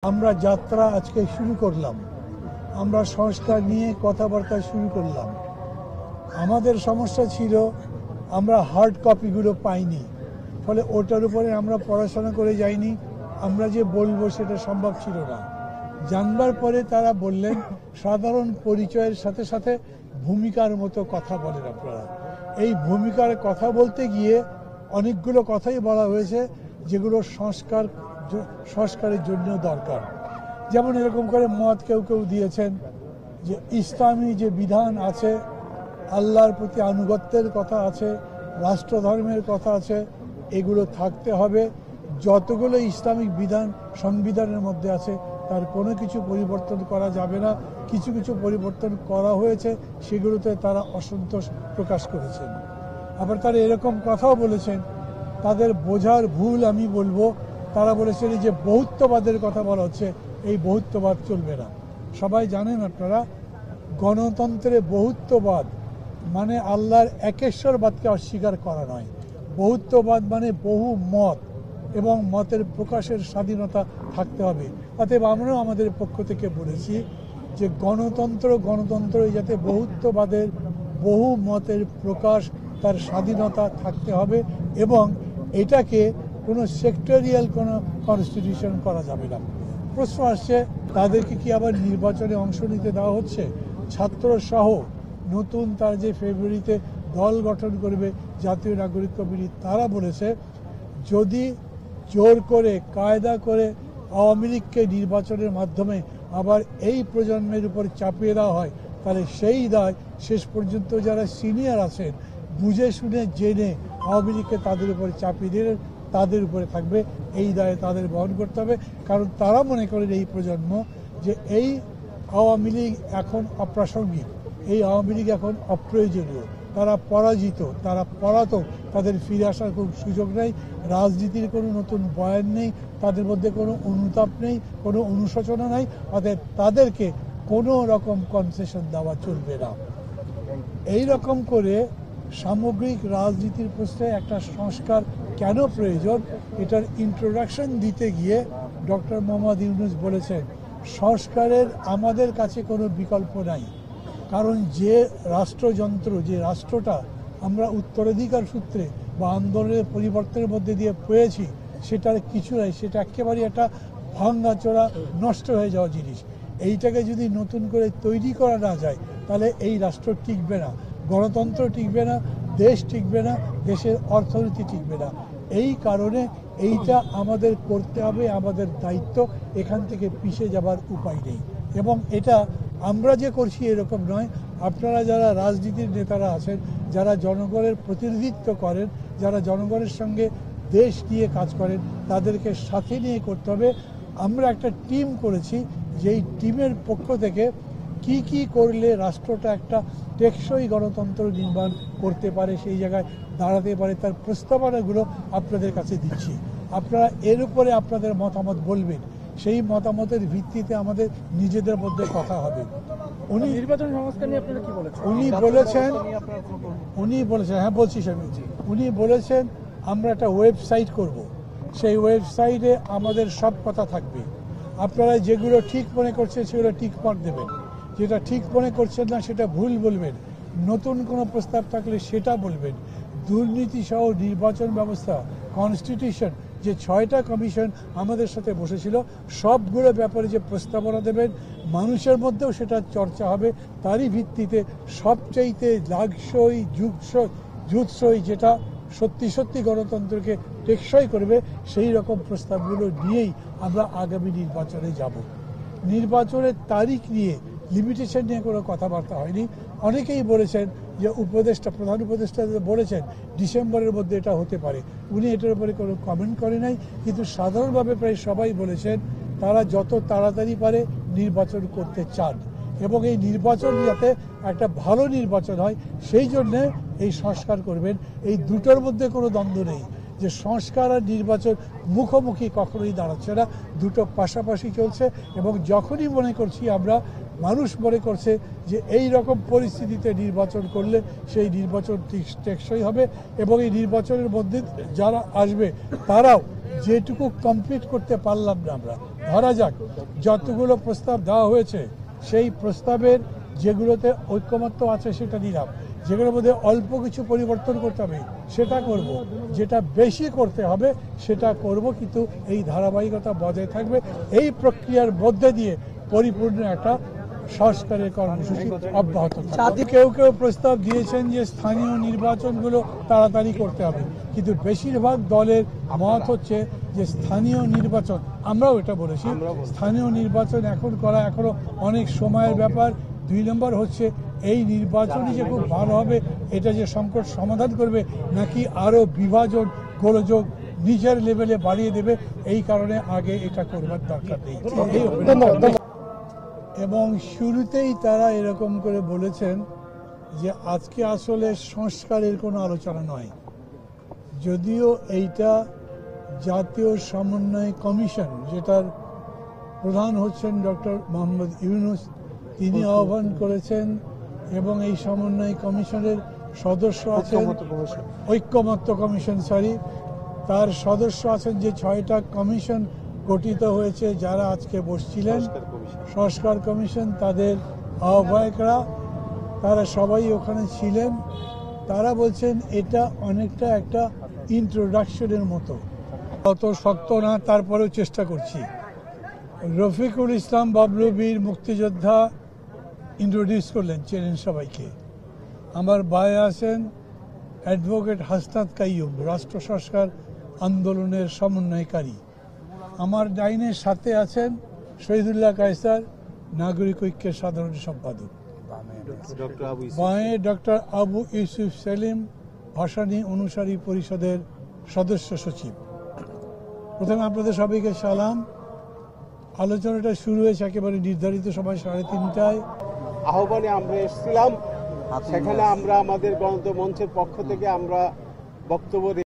আমরা যাত্রা আজকে শুরু করলাম। আমরা সংস্কার নিয়ে কথাবার্তা শুরু করলাম। আমাদের সমস্যা ছিল আমরা হার্ড কপিগুলো পাইনি, ফলে ওটার উপরে আমরা পড়াশোনা করে যাইনি। আমরা যে বলবো সেটা সম্ভব ছিল না। জানবার পরে তারা বললেন সাধারণ পরিচয়ের সাথে সাথে ভূমিকার মতো কথা বলেন আপনারা। এই ভূমিকার কথা বলতে গিয়ে অনেকগুলো কথাই বলা হয়েছে যেগুলো সংস্কারের জন্য দরকার। যেমন এরকম করে মত কেউ কেউ দিয়েছেন যে ইসলামী যে বিধান আছে, আল্লাহর প্রতি আনুগত্যের কথা আছে, রাষ্ট্রধর্মের কথা আছে, এগুলো থাকতে হবে। যতগুলো ইসলামিক বিধান সংবিধানের মধ্যে আছে তার কোনো কিছু পরিবর্তন করা যাবে না। কিছু কিছু পরিবর্তন করা হয়েছে, সেগুলোতে তারা অসন্তোষ প্রকাশ করেছেন। আবার তারা এরকম কথাও বলেছেন, তাদের বোঝার ভুল আমি বলবো, তারা বলেছেন যে বহুত্ববাদের কথা বলা হচ্ছে, এই বহুত্ববাদ চলবে না। সবাই জানেন আপনারা, গণতন্ত্রে বহুত্ববাদ মানে আল্লাহর একেশ্বরবাদকে অস্বীকার করা নয়। বহুত্ববাদ মানে বহু মত এবং মতের প্রকাশের স্বাধীনতা থাকতে হবে। অতএব আমরাও আমাদের পক্ষ থেকে বলেছি যে গণতন্ত্র যাতে বহুত্ববাদের বহু মতের প্রকাশ তার স্বাধীনতা থাকতে হবে এবং এটাকে কোনো সেক্টরিয়াল কোনো কনস্টিটিউশন করা যাবে না। প্রশ্ন আসছে তাদেরকে কি আবার নির্বাচনে অংশ নিতে দেওয়া হচ্ছে? ছাত্র সহ নতুন তার যে ফেব্রুয়ারিতে দল গঠন করবে জাতীয় নাগরিক কমিটি, তারা বলেছে যদি জোর করে কায়দা করে আওয়ামী লীগকে নির্বাচনের মাধ্যমে আবার এই প্রজন্মের উপর চাপিয়ে দেওয়া হয়, তাহলে সেই দায় শেষ পর্যন্ত যারা সিনিয়র আছেন বুঝে শুনে জেনে আওয়ামী লীগকে তাদের উপরে চাপিয়ে দিলে তাদের উপরে থাকবে। এই দায়ে তাদের বহন করতে হবে, কারণ তারা মনে করেন এই প্রজন্ম যে এই আওয়ামী লীগ এখন অপ্রাসঙ্গিক, এই আওয়ামী লীগ এখন অপ্রয়োজনীয়, তারা পরাজিত, তারা পলাতক, তাদের ফিরে আসার কোনো সুযোগ নেই, রাজনীতির কোনো নতুন বয়ান নেই, তাদের মধ্যে কোনো অনুতাপ নেই, কোনো অনুশোচনা নেই। অর্থাৎ তাদেরকে কোনো রকম কনসেশন দেওয়া চলবে না। এই রকম করে সামগ্রিক রাজনীতির প্রশ্নে একটা সংস্কার কেন প্রয়োজন, এটার ইন্ট্রোডাকশন দিতে গিয়ে ডক্টর মোহাম্মদ ইউনূস বলেছেন সংস্কারের আমাদের কাছে কোনো বিকল্প নাই। কারণ যে রাষ্ট্রযন্ত্র, যে রাষ্ট্রটা আমরা উত্তরাধিকার সূত্রে বা আন্দোলনের পরিবর্তনের মধ্যে দিয়ে পেয়েছি, সেটার কিছু নাই, সেটা একেবারেই একটা ভাঙাচোরা নষ্ট হয়ে যাওয়া জিনিস। এইটাকে যদি নতুন করে তৈরি করা না যায় তাহলে এই রাষ্ট্র টিকবে না, গণতন্ত্র টিকবে না, দেশ টিকবে না, দেশের অর্থনীতি টিকবে না। এই কারণে এইটা আমাদের করতে হবে, আমাদের দায়িত্ব, এখান থেকে পিছিয়ে যাবার উপায় নেই। এবং এটা আমরা যে করছি এরকম নয়, আপনারা যারা রাজনীতির নেতারা আছেন, যারা জনগণের প্রতিনিধিত্ব করেন, যারা জনগণের সঙ্গে দেশ নিয়ে কাজ করেন, তাদেরকে সাথে নিয়ে করতে হবে। আমরা একটা টিম করেছি, যেই টিমের পক্ষ থেকে কি কি করলে রাষ্ট্রটা একটা টেকসই গণতন্ত্র নির্মাণ করতে পারে, সেই জায়গায় দাঁড়াতে পারে, তার প্রস্তাবনাগুলো আপনাদের কাছে দিচ্ছি। আপনারা এর উপরে আপনাদের মতামত বলবেন, সেই মতামতের ভিত্তিতে আমাদের নিজেদের মধ্যে কথা হবে। উনি নির্বাচন সংস্কার নিয়ে আপনারা কি বলেছেন? উনি বলেছেন হ্যাঁ বলছি স্বামীজি, উনি বলেছেন আমরা একটা ওয়েবসাইট করব, সেই ওয়েবসাইটে আমাদের সব কথা থাকবে। আপনারা যেগুলো ঠিক মনে করছেন সেগুলো ঠিক মত দেবেন, যেটা ঠিক মনে করছেন না সেটা ভুল বলবেন, নতুন কোনো প্রস্তাব থাকলে সেটা বলবেন। দুর্নীতি সহ নির্বাচন ব্যবস্থা, কনস্টিটিউশন, যে 6টা কমিশন আমাদের সাথে বসেছিল, সবগুলো ব্যাপারে যে প্রস্তাবনা দেবেন, মানুষের মধ্যেও সেটা চর্চা হবে। তারই ভিত্তিতে সবচাইতে লাগসই যুগসই যেটা সত্যি সত্যি গণতন্ত্রকে টেকসই করবে, সেই রকম প্রস্তাবগুলো নিয়েই আমরা আগামী নির্বাচনে যাব। নির্বাচনের তারিখ নিয়ে, লিমিটেশন নিয়ে কোনো কথাবার্তা হয়নি। অনেকেই বলেছেন যে প্রধান উপদেষ্টা বলেছেন ডিসেম্বরের মধ্যে এটা হতে পারে, উনি এটার উপরে কোনো কমেন্ট করে নাই। কিন্তু সাধারণভাবে প্রায় সবাই বলেছেন তারা যত তাড়াতাড়ি পারে নির্বাচন করতে চান এবং এই নির্বাচন যাতে একটা ভালো নির্বাচন হয় সেই জন্যে এই সংস্কার করবেন। এই দুটোর মধ্যে কোনো দ্বন্দ্ব নেই যে সংস্কার আর নির্বাচন মুখোমুখি কখনোই দাঁড়াচ্ছে না, দুটো পাশাপাশি চলছে। এবং যখনই মনে করছি আমরা, মানুষ মনে করছে যে এই রকম পরিস্থিতিতে নির্বাচন করলে সেই নির্বাচন টেকসই হবে এবং এই নির্বাচনের মধ্যে যারা আসবে তারাও যেটুকু কমপ্লিট করতে পারলাম না আমরা, ধরা যাক যতগুলো প্রস্তাব দেওয়া হয়েছে সেই প্রস্তাবের যেগুলোতে ঐক্যমত্য আছে সেটা দিলাম, যেগুলোর মধ্যে অল্প কিছু পরিবর্তন করতে হবে সেটা করব, যেটা বেশি করতে হবে সেটা করব, কিন্তু এই ধারাবাহিকতা বজায় থাকবে। এই প্রক্রিয়ার মধ্যে দিয়ে পরিপূর্ণ একটা সংস্কারের কর্মসূচি অব্যাহত থাকবে। কেউ কেউ প্রস্তাব দিয়েছেন যে স্থানীয় নির্বাচনগুলো তাড়াতাড়ি করতে হবে, কিন্তু বেশিরভাগ দলের মত হচ্ছে যে স্থানীয় নির্বাচন, আমরাও এটা বলেছি, স্থানীয় নির্বাচন এখন করা এখনো অনেক সময়ের ব্যাপার। 2 নম্বর হচ্ছে এই নির্বাচনই যে খুব ভালো হবে এটা যে সংকট সমাধান করবে নাকি আরও বিভাজন গোলযোগ নিজের লেভেলে বাড়িয়ে দেবে, এই কারণে আগে এটা করবার দরকার নেই। এবং শুরুতেই তারা এরকম করে বলেছেন যে আজকে আসলে সংস্কারের কোনো আলোচনা নয়, যদিও এইটা জাতীয় সমন্বয় কমিশন, যেটার প্রধান হচ্ছেন ডক্টর মোহাম্মদ ইউনূস, তিনি আহ্বান করেছেন এবং এই সমন্বয় কমিশনের সদস্য আছেন ঐক্যমত্য কমিশন, তার সদস্য আছেন যে 6টা কমিশন গঠিত হয়েছে যারা আজকে বসছিলেন সংস্কার কমিশন, তাদের আহ্বায়করা তারা সবাই ওখানে ছিলেন। তারা বলছেন এটা অনেকটা একটা ইন্ট্রোডাকশনের মতো, অত শক্ত না, তারপরেও চেষ্টা করছি। রফিকুল ইসলাম বাবলু বীর মুক্তিযোদ্ধা ইন্ট্রোডিউস করলেন, চেনেন সবাইকে। আমার ভাই আছেন অ্যাডভোকেট হাসনাত কাইয়ুম, রাষ্ট্র সংস্কার আন্দোলনের সমন্বয়কারী। আমার ডাইনের সাথে আছেন শহীদুল্লাহ কায়সার, নাগরিক ঐক্যের সাধারণ সম্পাদক। বাঁয়ে ডক্টর আবু ইউসুফ সেলিম, ভাসানী অনুসারী পরিষদের সদস্য সচিব। প্রথমে আপনাদের সবাইকে সালাম। আলোচনাটা শুরু হয়েছে একেবারে নির্ধারিত সময় 3:30টায়। আহ্বানে আমরা এসেছিলাম, সেখানে আমরা আমাদের গণতন্ত্র মঞ্চের পক্ষ থেকে আমরা বক্তব্য